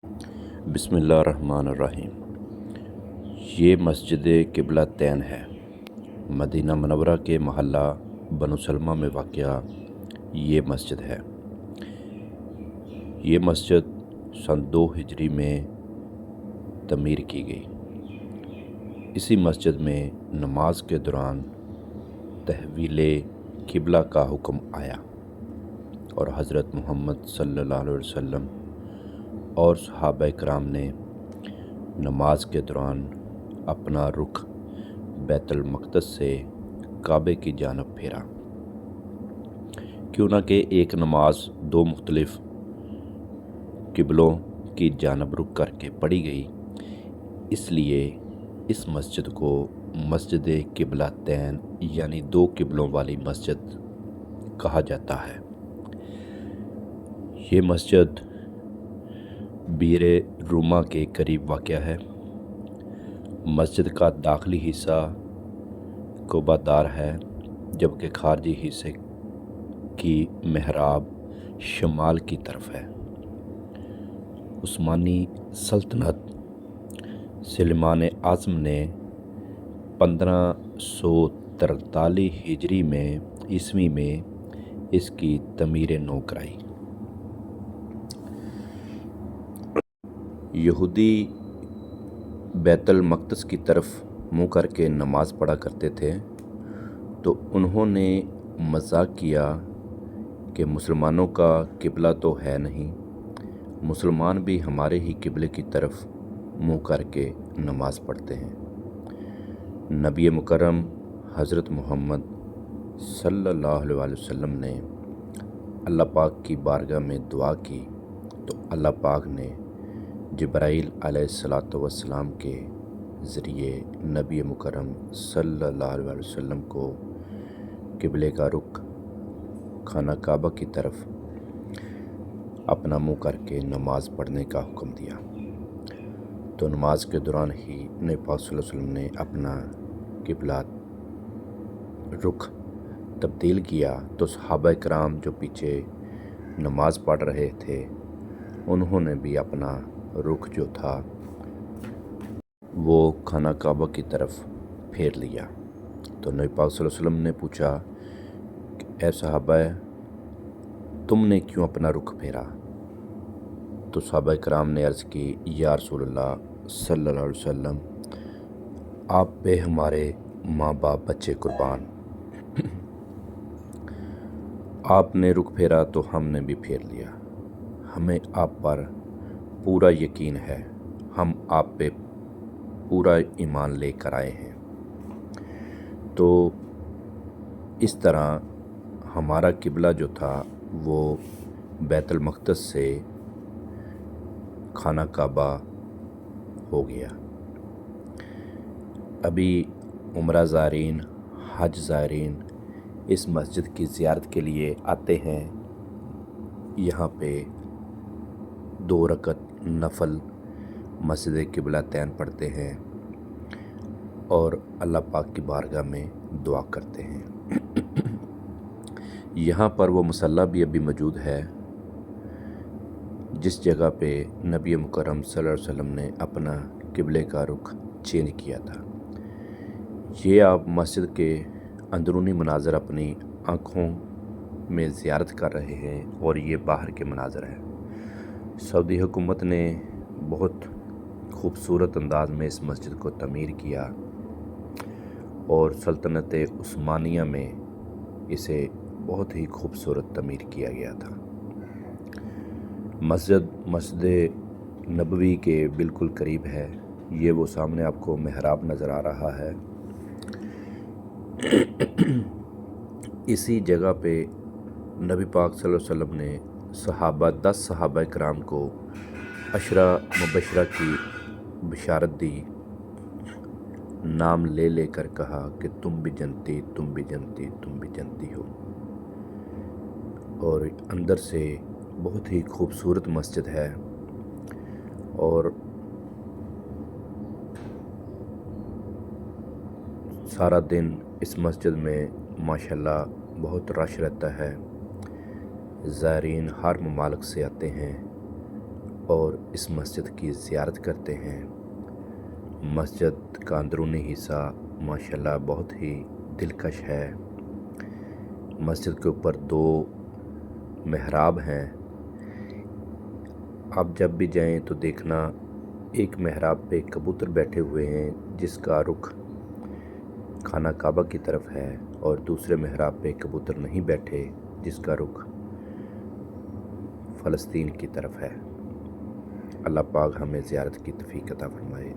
بسم اللہ الرحمن الرحیم۔ یہ مسجد قبلہ تین ہے۔ مدینہ منورہ کے محلہ بنو سلمہ میں واقع یہ مسجد ہے۔ یہ مسجد سن 2 ہجری میں تعمیر کی گئی۔ اسی مسجد میں نماز کے دوران تحویل قبلہ کا حکم آیا اور حضرت محمد صلی اللہ علیہ وسلم اور صحابہ کرام نے نماز کے دوران اپنا رخ بیت المقدس سے کعبے کی جانب پھیرا۔ کیوں نہ کہ ایک نماز 2 مختلف قبلوں کی جانب رخ کر کے پڑھی گئی، اس لیے اس مسجد کو مسجد قبلہ تین یعنی 2 قبلوں والی مسجد کہا جاتا ہے۔ یہ مسجد بیر روما کے قریب واقع ہے۔ مسجد کا داخلی حصہ قبہ دار ہے، جبکہ خارجی حصے کی محراب شمال کی طرف ہے۔ عثمانی سلطنت سلیمان اعظم نے 1543 ہجری میں عیسوی میں اس کی تعمیر نو کرائی۔ یہودی بیت المقدس کی طرف منہ کر کے نماز پڑھا کرتے تھے، تو انہوں نے مذاق کیا کہ مسلمانوں کا قبلہ تو ہے نہیں، مسلمان بھی ہمارے ہی قبلے کی طرف منہ کر کے نماز پڑھتے ہیں۔ نبی مکرم حضرت محمد صلی اللہ علیہ وسلم نے اللہ پاک کی بارگاہ میں دعا کی تو اللہ پاک نے جبرائیل علیہ السلام کے ذریعے نبی مکرم صلی اللہ علیہ وسلم کو قبلے کا رخ خانہ کعبہ کی طرف اپنا منہ کر کے نماز پڑھنے کا حکم دیا۔ تو نماز کے دوران ہی نبی پاک صلی اللہ علیہ وسلم نے اپنا قبلہ رخ تبدیل کیا، تو صحابہ کرام جو پیچھے نماز پڑھ رہے تھے انہوں نے بھی اپنا رخ جو تھا وہ خانہ کعبہ کی طرف پھیر لیا۔ تو نبی پاک صلی اللہ علیہ وسلم نے پوچھا کہ اے صحابہ، تم نے کیوں اپنا رخ پھیرا؟ تو صحابہ کرام نے عرض کی، یا رسول اللہ صلی اللہ علیہ وسلم، آپ پہ ہمارے ماں باپ بچے قربان، آپ نے رخ پھیرا تو ہم نے بھی پھیر لیا، ہمیں آپ پر پورا یقین ہے، ہم آپ پہ پورا ایمان لے کر آئے ہیں۔ تو اس طرح ہمارا قبلہ جو تھا وہ بیت المقدس سے خانہ کعبہ ہو گیا۔ ابھی عمرہ زائرین، حج زائرین اس مسجد کی زیارت کے لیے آتے ہیں، یہاں پہ 2 رکعت نفل مسجد قبلہ تین پڑھتے ہیں اور اللہ پاک کی بارگاہ میں دعا کرتے ہیں۔ یہاں پر وہ مصلی بھی ابھی موجود ہے جس جگہ پہ نبی مکرم صلی اللہ علیہ وسلم نے اپنا قبلے کا رخ چینج کیا تھا۔ یہ آپ مسجد کے اندرونی مناظر اپنی آنکھوں میں زیارت کر رہے ہیں، اور یہ باہر کے مناظر ہیں۔ سعودی حکومت نے بہت خوبصورت انداز میں اس مسجد کو تعمیر کیا، اور سلطنت عثمانیہ میں اسے بہت ہی خوبصورت تعمیر کیا گیا تھا۔ مسجد نبوی کے بالکل قریب ہے۔ یہ وہ سامنے آپ کو محراب نظر آ رہا ہے۔ اسی جگہ پہ نبی پاک صلی اللہ علیہ وسلم نے 10 صحابہ کرام کو 10 مبشرہ کی بشارت دی، نام لے لے کر کہا کہ تم بھی جنتی، تم بھی جنتی، تم بھی جنتی ہو۔ اور اندر سے بہت ہی خوبصورت مسجد ہے، اور سارا دن اس مسجد میں ماشاءاللہ بہت رش رہتا ہے۔ زائرین ہر ممالک سے آتے ہیں اور اس مسجد کی زیارت کرتے ہیں۔ مسجد کا اندرونی حصہ ماشاءاللہ بہت ہی دلکش ہے۔ مسجد کے اوپر 2 محراب ہیں۔ آپ جب بھی جائیں تو دیکھنا ایک محراب پہ کبوتر بیٹھے ہوئے ہیں جس کا رخ خانہ کعبہ کی طرف ہے، اور دوسرے محراب پہ کبوتر نہیں بیٹھے جس کا رخ فلسطین کی طرف ہے۔ اللہ پاک ہمیں زیارت کی توفیق عطا فرمائے۔